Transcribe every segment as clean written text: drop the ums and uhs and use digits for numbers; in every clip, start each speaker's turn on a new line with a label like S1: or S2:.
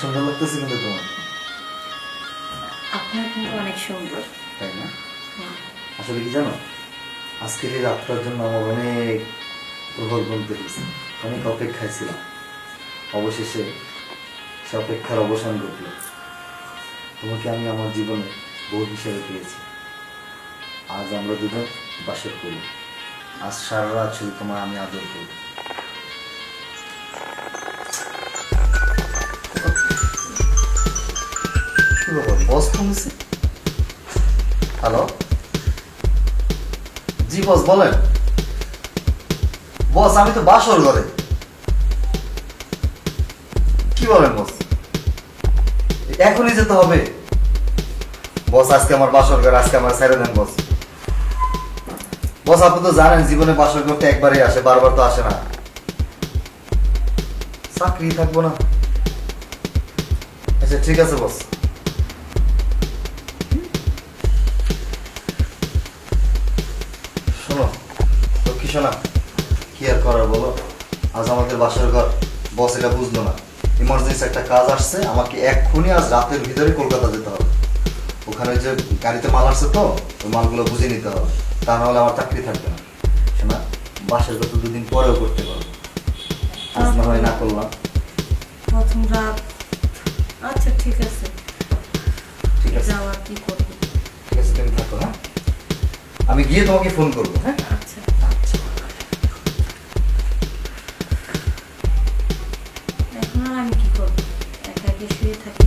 S1: সুন্দর লাগতেছে কিন্তু তোমার।
S2: আপনার কিন্তু অনেক সুন্দর,
S1: তাই না? আসলে কি জানো, আজকের এই রাতটার জন্য আমার অনেক প্রহর গুনতে হয়েছে, অনেক অপেক্ষায় ছিলাম। অবশেষে সে অপেক্ষার অবসান ঘটল। তোমাকে আমি আমার জীবনে বউ হিসেবে পেয়েছি। আজ আমরা দুজন বাসর করি। আজ সারা রাত শুধু তোমার আমি আদর করি। কি ব্যাপার, বস ফোন দিছে? হ্যালো, জি বস বলেন। বস আমি তো বাসর ঘরে। কি বলেন বস, এখনই যেতে হবে? বস আজকে আমার বাসর ঘর, আজকে আমার ছেড়ে দেন বস। বস আপনি তো জানেন জীবনে বাসর করতে একবারই আসে, বারবার তো আসে না। চাকরি থাকবো না। আচ্ছা ঠিক আছে বস। শোনো লক্ষ্মী শোনা, কি আর করার বলো, আজ আমাদের বাসর ঘর। বস এটা বুঝলো না। ইমার্জেন্সি একটা কাজ আসছে, আমাকে এক্ষুনি আজ রাতের ভিতরে কলকাতা যেতে হবে। ওখানে ওই যে গাড়িতে মাল আসছে তো, ওই মালগুলো বুঝে নিতে হবে, তা নাহলে আমার চাকরি থাকবে না। শোনা, বাসের কথা দুদিন পরেও করতে পারবো, আজ না হয় না করলাম।
S2: প্রথম রাত। আচ্ছা ঠিক আছে,
S1: ঠিক আছে,
S2: যাওয়ার কি করবো।
S1: ঠিক আছে তুমি থাকো। হ্যাঁ, আমি গিয়ে তোমাকে ফোন করবো। হ্যাঁ
S2: আচ্ছা, এখন আর আমি কি করবো, একা একা শুয়ে থাকি।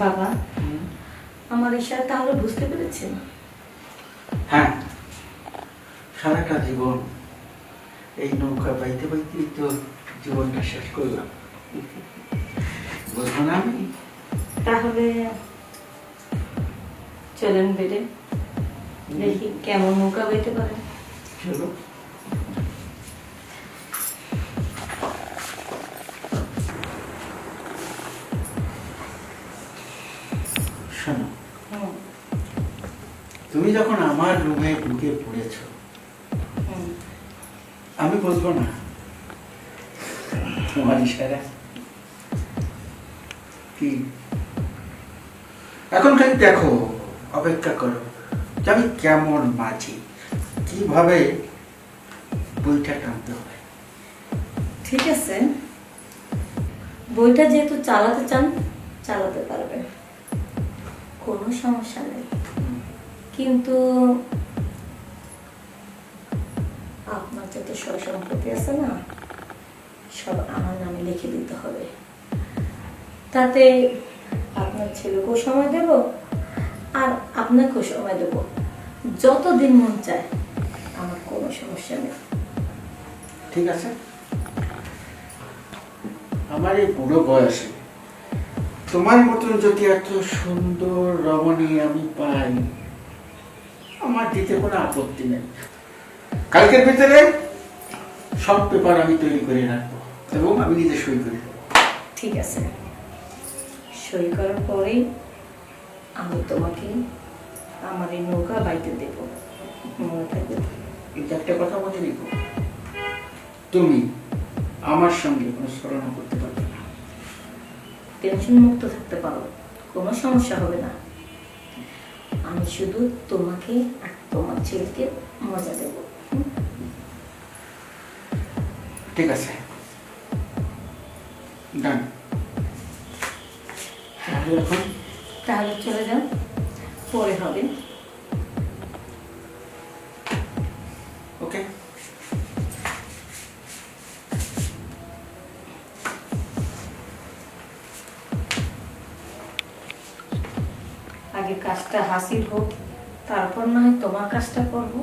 S2: বাবা, আমার ইশারা তাহলে বুঝতে পেরেছেন?
S3: হ্যাঁ, সারাটা জীবন এই নৌকা বাইতে বাইতেই তো জীবনটা শেষ করলাম, বুঝবো না আমি?
S2: তাহলে চলেন বেড়ে দেখি কেমন নৌকা বাইতে পারেন।
S3: চলো। শোনো, তুমি যখন আমার রুমে ঢুকে পড়েছ, আমি বুঝবো না তোমার ইশারা কি? এখন খালি দেখো, অপেক্ষা করো যে আমি কেমন বাঁচি, কিভাবে বইটা টানতে হবে।
S2: ঠিক আছে, বইটা যেহেতু চালাতে চান চালাতে পারবেন, কোনো সমস্যা নেই। কিন্তু আপনার যত সব সম্পত্তি আছে না, সব আমার নামে লিখে দিতে হবে। তাতে আপনার ছেলেকেও সময় দেব আর আপনাকেও সময় দেব, যতদিন মন চায়, আমার কোনো সমস্যা নেই।
S3: ঠিক আছে, আমার এই বুড়ো বয়সে তোমার মতন যদি এত সুন্দর রমণী আমি পাই, আমার দিতে কোনো আপত্তি নেই। কালকের ভিতরে সব পেপার আমি তৈরি করে রাখবো এবং আমি নিজে সই করে দেবো।
S2: ঠিক আছে, সই করার পরেই আমি তোমাকে আমার এই নৌকা বাইতে দেব, মনে থাকবে।
S3: এটা একটা কথা বলে নিবো, তুমি আমার সঙ্গে কোনো ছলনা করতে পারবে না।
S2: টেনশন মুক্ত থাকতে পারো, কোনো সমস্যা হবে না। আমি শুধু তোমাকে আর তোমার ছেলেকে মজা দেব।
S3: ঠিক আছে, ডান। তাহলে এখন
S2: তাহলে চলে যান, পরে হবে।
S3: ওকে।
S2: আগে কাজটা হাসিল হোক, তারপর না হয় তোমার কাজটা করবো।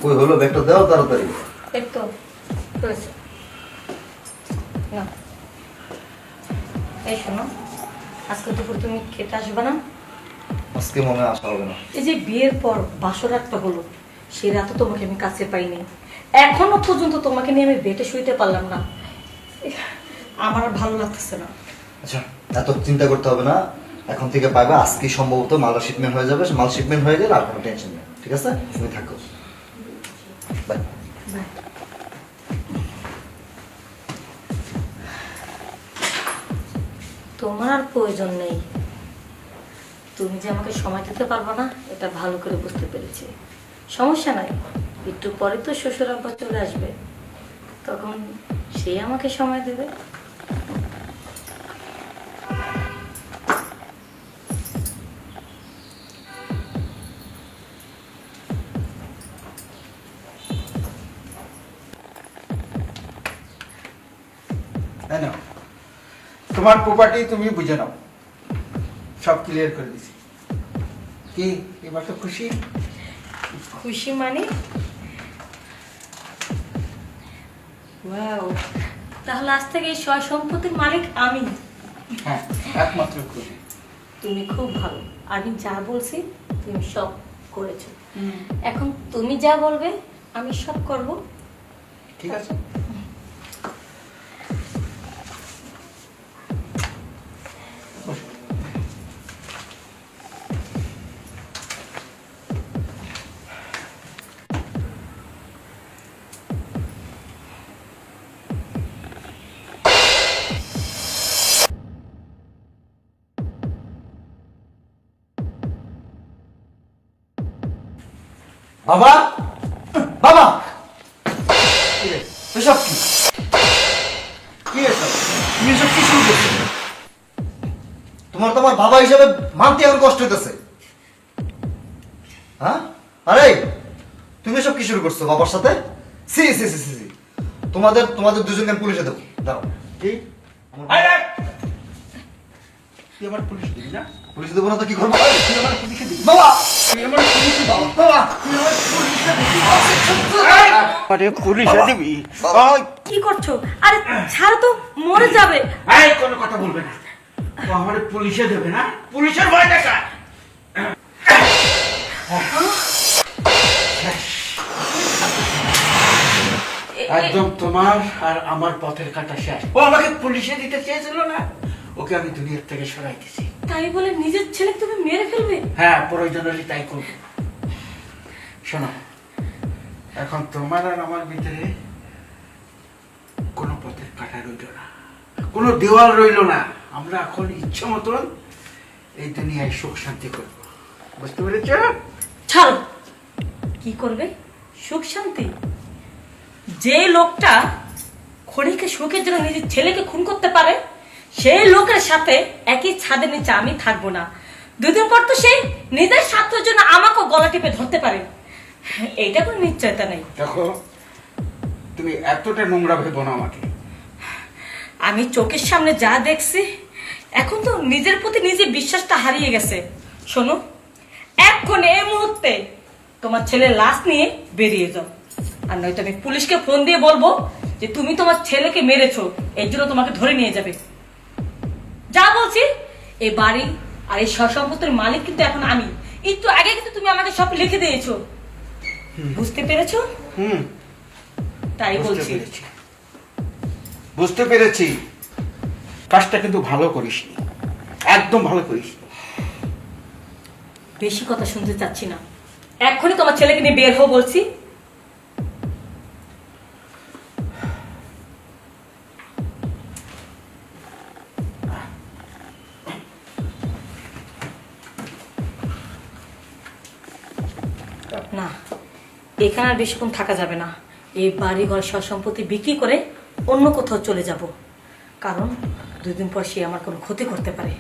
S1: কই হলো, ব্যাগটা দাও তাড়াতাড়ি।
S2: এই তো রয়েছে। নাও। এই শোনো, আজকে দুপুর তুমি খেতে আসবে না?
S1: আজকে মনে হয় আসা হবে না।
S2: এই যে বিয়ের পর বাসর রাতটা হলো, সে রাতে তোমাকে আমি কাছে পাইনি, এখনো পর্যন্ত তোমাকে নিয়ে আমি বেটে শুইতে পারলাম না। আমার আর ভালো লাগতেছে না।
S1: আচ্ছা, এত চিন্তা করতে হবে না, এখন থেকে পাইবা। আজকে সম্ভবত মাল শিপমেন্ট হয়ে যাবে, মাল শিপমেন্ট হয়ে গেলে আর কোনো টেনশন নেই। ঠিক আছে, তুমি থাকো। বাই।
S2: বাই। তোমার আর প্রয়োজন নেই, তুমি যে আমাকে সময় দিতে পারবে না এটা ভালো করে বুঝতে পেরেছি। সমস্যা নাই, একটু পরে তো শ্বশুর আব্বা চলে আসবে, তখন সে আমাকে সময় দেবে।
S3: তাই না? তোমার প্রপার্টি তুমি বুঝে নাও, সব ক্লিয়ার করে দিছি। কি এবার তো খুশি?
S2: খুশি মানে? ওয়াও, তাহলে আজ থেকে এই সয় সম্পত্তির মালিক আমি।
S3: হ্যাঁ, একমাত্র খুশি।
S2: তুমি খুব ভালো, আমি যা বলছি তুমি সব করেছো। এখন তুমি যা বলবে আমি সব করব।
S3: ঠিক আছে। বসো।
S1: বাবা, বাবা, এসব কি?
S3: কি এসব? তুমি এসব কি শুরু করছো?
S1: তোমার তোমার বাবা হিসাবে মানতে এখন কষ্ট হইতেছে। হ্যাঁ, আরে তুমি এসব কি শুরু করছো বাবার সাথে? সি সি সি সি, তোমাদের তোমাদের দুজনকে আমি পুলিশে দেবো। দাঁড়াও।
S3: কি? আয় আয়! তুই আমার পুলিশ দিবি না?
S1: পুলিশে দেবো না তো কি করবো?
S3: তুই আমার পুলিশে দিবি।
S1: বাবা,
S3: তুই আমার পুলিশে দিবি।
S1: বাবা, তুমি আমার পুলিশে দিবি।
S3: আরে পুলিশে দিবি? ওই!
S2: কি করছো? আরে ছাড়ো তো, মরে যাবে।
S3: এই কোনো কথা বলবে না। ও আমারে পুলিশে দেবে না? পুলিশের ভয় দেখা। একদম তোমার আর আমার পথের কাটা শেষ। ও আমাকে পুলিশে দিতে চেয়েছিল না, ওকে আমি দুনিয়ার থেকে সরাই দিছি।
S2: তাই বলে নিজের ছেলে তুমি মেরে ফেলবে?
S3: হ্যাঁ, প্রয়োজন হলে তাই করবো। শোনো, এখন তোমার আর আমার ভিতরে কোনো পথের কাটা রইল না, কোনো দেওয়াল রইল না। আমরা এখন ইচ্ছে মতন এই দুনিয়ায় সুখ শান্তি করব। বুঝতে পেরেছ?
S2: ছাড়ো। কি করবে? সুখ শান্তি? যে লোকটা ক্ষণিকে সুখের জন্য নিজের ছেলেকে খুন করতে পারে, সেই লোকের সাথে একই ছাদের নিচে আমি থাকবো না। দুদিন পর তো সে নিজের স্বার্থের জন্য আমাকে গলা টিপে ধরতে পারে, এইটা কোনো নিশ্চয়তা নেই।
S3: দেখো, তুমি এতটা নোংরা ভেবো না আমাকে।
S2: আমি চোখের সামনে যা দেখছি, এখন তো নিজের প্রতি নিজে বিশ্বাসটা হারিয়ে গেছে। শোনো, এখন এই মুহূর্তে তোমার ছেলের লাশ নিয়ে বেরিয়ে যাও, আর নয়তো আমি পুলিশকে ফোন দিয়ে বলবো যে তুমি তোমার ছেলেকে মেরেছো, এর জন্য তোমাকে ধরে নিয়ে যাবে। যা বলছি, এই বাড়ি আর এই সম্পত্তির মালিক কিন্তু এখন আমি। একটু আগে কিন্তু তুমি আমাকে সব লিখে দিয়েছো, বুঝতে পেরেছো? তাই বলছি।
S3: বুঝতে পেরেছি। কাজটা কিন্তু ভালো করিসনি, একদম ভালো করিসনি।
S2: বেশি কথা শুনতে চাচ্ছি না, এখনই তোমার ছেলেকে নিয়ে বের হও বলছি। এখানে আর বেশিক্ষণ থাকা যাবে না। এই বাড়ি ঘর সব সম্পত্তি বিক্রি করে অন্য কোথাও চলে যাব, কারণ 2 দিন পর সে আমার কোনো ক্ষতি করতে পারে।